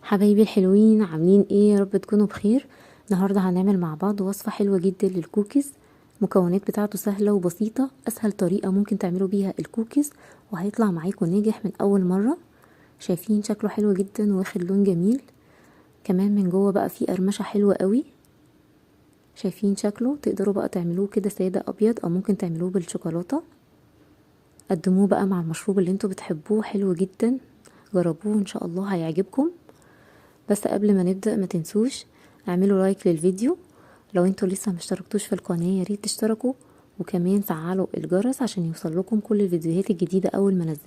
حبايبي الحلوين، عاملين ايه؟ يا رب تكونوا بخير. النهارده هنعمل مع بعض وصفه حلوه جدا للكوكيز. المكونات بتاعته سهله وبسيطه، اسهل طريقه ممكن تعملوا بيها الكوكيز وهيطلع معاكم ناجح من اول مره. شايفين شكله حلو جدا واخد لون جميل، كمان من جوه بقى فيه قرمشه حلوه قوي. شايفين شكله؟ تقدروا بقى تعملوه كده ساده ابيض او ممكن تعملوه بالشوكولاته. قدموه بقى مع المشروب اللي انتوا بتحبوه، حلو جدا. جربوه ان شاء الله هيعجبكم. بس قبل ما نبدأ ما تنسوش اعملوا لايك للفيديو. لو انتوا لسه مشتركتوش في القناة يا ريت تشتركوا، وكمان فعلوا الجرس عشان يوصل لكم كل الفيديوهات الجديدة اول ما انزلها.